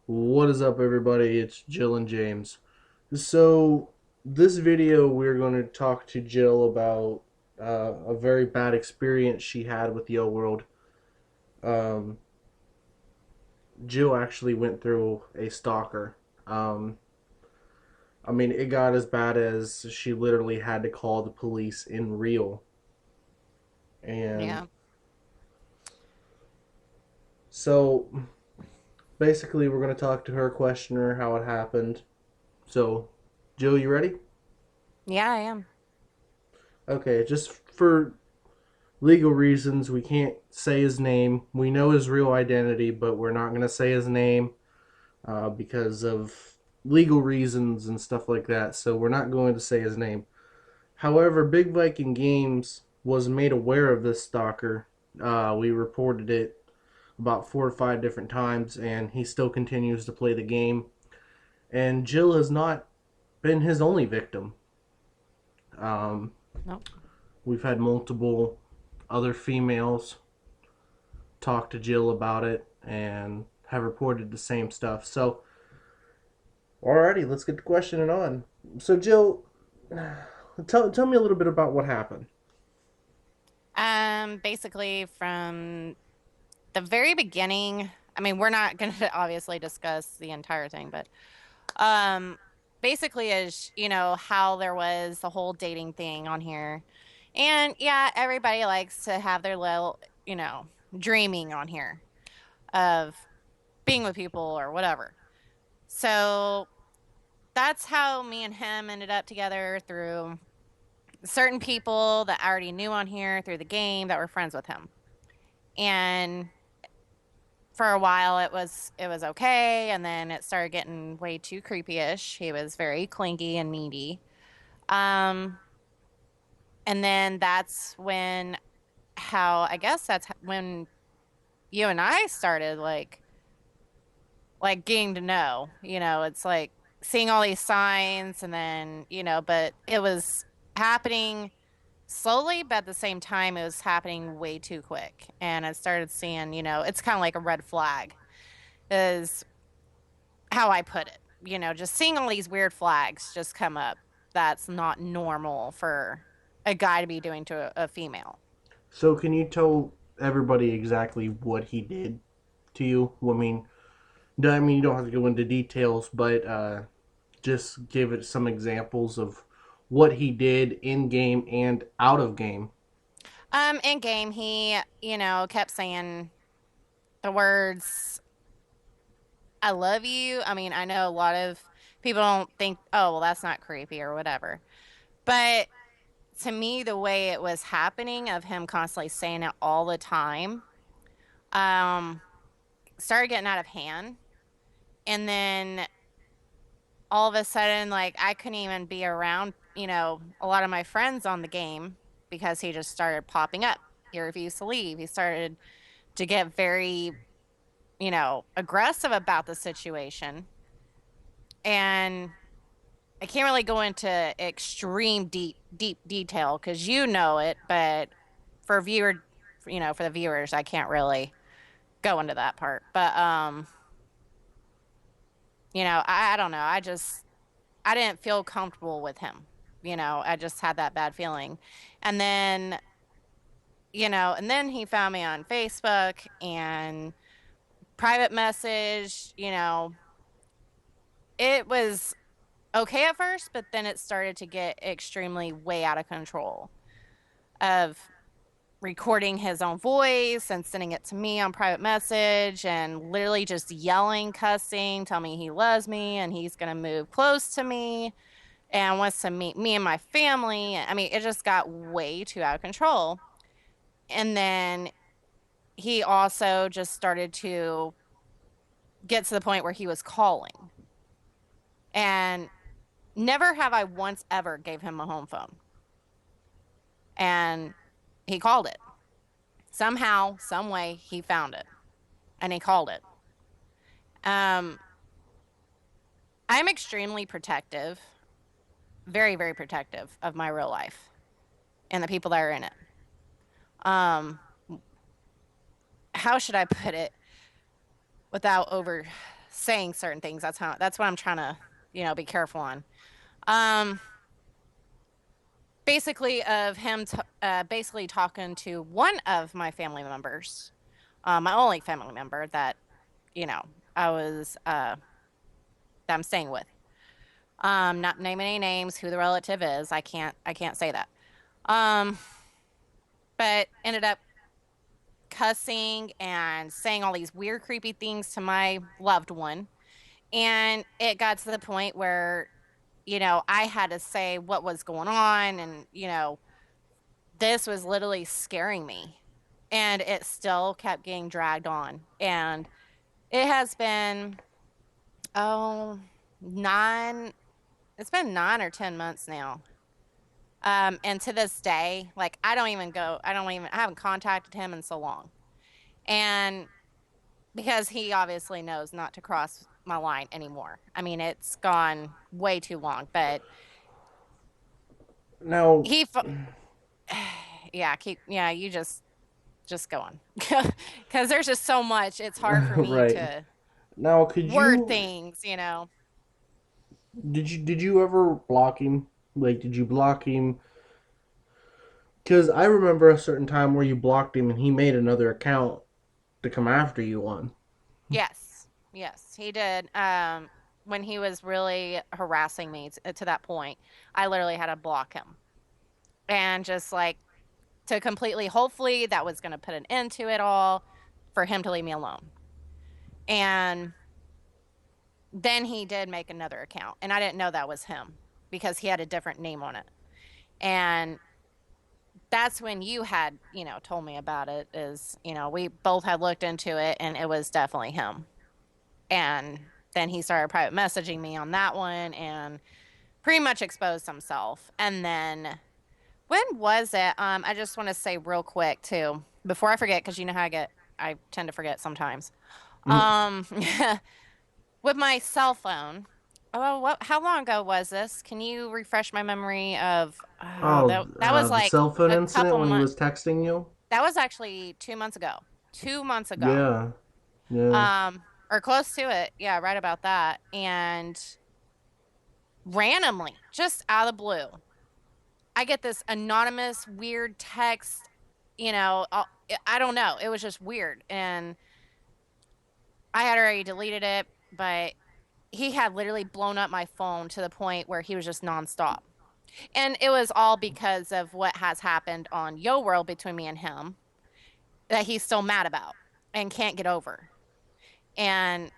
What is up, everybody? It's Jill and James. So, this video, we're going to talk to Jill about a very bad experience she had with Yo World. Um, Jill actually went through a stalker. Um, I mean, it got as bad as she literally had to call the police in real. And Yeah. so, basically, we're going to talk to her, question her how it happened. So, Jill, you ready? Yeah, I am. Okay, just for legal reasons, we can't say his name. We know his real identity, but we're not going to say his name because of legal reasons and stuff like that. So we're not going to say his name. However, Big Viking Games was made aware of this stalker. We reported it about 4 or 5 different times, and he still continues to play the game. And Jill has not been his only victim. Um, Nope. we've had multiple other females talked to Jill about it and have reported the same stuff. So, alrighty, let's get to questioning on. So, Jill, tell me a little bit about what happened. Basically from the very beginning, I mean, we're not going to obviously discuss the entire thing, but um basically is, how there was the whole dating thing on here. And yeah, everybody likes to have their little, dreaming on here of being with people or whatever. So that's how me and him ended up together through certain people that I already knew on here through the game that were friends with him. And for a while it was okay, and then it started getting way too creepy-ish. He was very clingy and needy. Um and then that's when how I guess that's when you and I started like getting to know, it's like seeing all these signs, and then, but it was happening slowly, but at the same time, it was happening way too quick. And I started seeing, it's kind of like a red flag, is how I put it. Just seeing all these weird flags just come up. That's not normal for a guy to be doing to a female. So, can you tell everybody exactly what he did to you? I mean, you don't have to go into details, but just give it some examples of what he did in game and out of game. In game, he, kept saying the words, I love you. I mean, I know a lot of people don't think, oh, well, that's not creepy or whatever. But to me, the way it was happening of him constantly saying it all the time, um, started getting out of hand. And then all of a sudden, like, I couldn't even be around, a lot of my friends on the game because he just started popping up. He refused to leave. He started to get very, aggressive about the situation. And I can't really go into extreme deep detail because you know it, but for viewer, for the viewers, I can't really go into that part. But I don't know. I didn't feel comfortable with him. I just had that bad feeling. And then, and then he found me on Facebook and private message, it was okay at first, but then it started to get extremely way out of control of recording his own voice and sending it to me on private message and literally just yelling, cussing, telling me he loves me and he's going to move close to me and wants to meet me and my family. I mean, it just got way too out of control. And then he also just started to get to the point where he was calling. And never have I once ever gave him a home phone. And he called it. Somehow, some way, he found it and he called it. Um, I'm extremely protective, very, very protective of my real life and the people that are in it. How should I put it without overstating saying certain things. That's what I'm trying to, be careful on. Um, basically of him basically talking to one of my family members, my only family member that, you know, I was that I'm staying with. Not naming any names, who the relative is. I can't say that. Um, but ended up cussing and saying all these weird, creepy things to my loved one. And it got to the point where, I had to say what was going on. And, this was literally scaring me. And it still kept getting dragged on. And it has been, oh, it's been 9 or 10 months now. And to this day, like I haven't contacted him in so long. And because he obviously knows not to cross my line anymore. I mean, it's gone way too long, but Now, he, yeah, you just go on. Because there's just so much. It's hard for me right to now, could word you things. did you ever block him? Like, did you block him? Because I remember a certain time where you blocked him and he made another account to come after you on. Yes, yes, he did. When he was really harassing me to that point, I literally had to block him and just like to completely, hopefully, that was going to put an end to it all for him to leave me alone. And then he did make another account, and I didn't know that was him because he had a different name on it. And that's when you had, told me about it is, we both had looked into it and it was definitely him. And then he started private messaging me on that one and pretty much exposed himself. And then when was it? I just want to say real quick too, before I forget, because you know how I tend to forget sometimes. Mm. Um, with my cell phone. Oh, how long ago was this? Can you refresh my memory of Oh, that was the like cell phone a incident couple when he months. was texting you? That was actually 2 months ago. 2 months ago. Yeah, yeah. Um, or close to it. Yeah, right about that. And randomly, just out of the blue, I get this anonymous weird text, I don't know. It was just weird. And I had already deleted it, but he had literally blown up my phone to the point where he was just nonstop. And it was all because of what has happened on Yo World between me and him that he's still mad about and can't get over. And,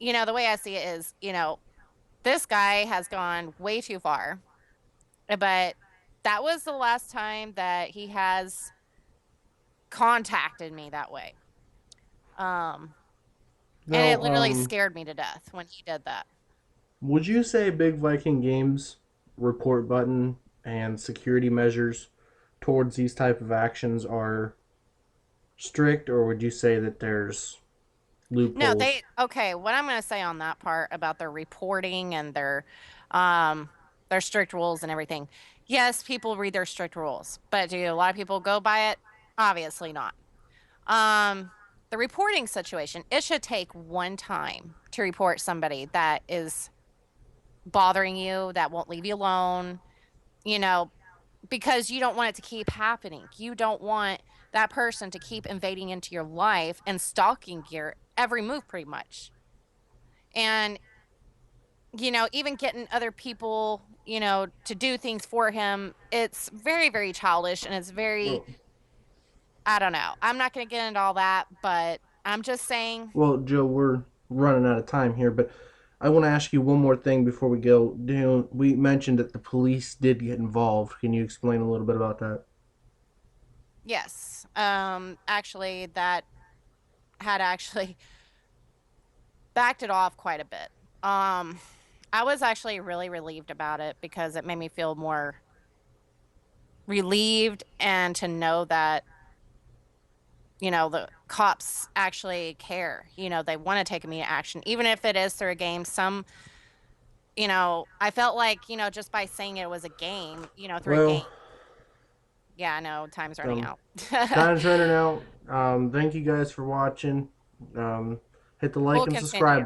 the way I see it is, this guy has gone way too far, but that was the last time that he has contacted me that way. Um, and it Now, literally scared me to death when he did that. would you say Big Viking Games report button and security measures towards these type of actions are strict, or would you say that there's No, loopholes? okay, what I'm going to say on that part about their reporting and um their strict rules and everything. Yes, people read their strict rules, but do a lot of people go by it? Obviously not. Um the reporting situation, it should take one time to report somebody that is bothering you, that won't leave you alone, you know, because you don't want it to keep happening. You don't want that person to keep invading into your life and stalking your every move pretty much. And, even getting other people, to do things for him, it's very, very childish and it's very, Well, I don't know. I'm not going to get into all that, but I'm just saying, well, Joe, we're running out of time here, but I want to ask you one more thing before we go. We mentioned that the police did get involved. Can you explain a little bit about that? yes. Actually, that had actually backed it off quite a bit. Um, I was actually really relieved about it because it made me feel more relieved and to know that, the cops actually care. They want to take immediate action, even if it is through a game. I felt like, just by saying it was a game, through a Well, game. Yeah, I know time's running um, out. time's running out. Thank you guys for watching. Um, hit the like We'll and subscribe continue.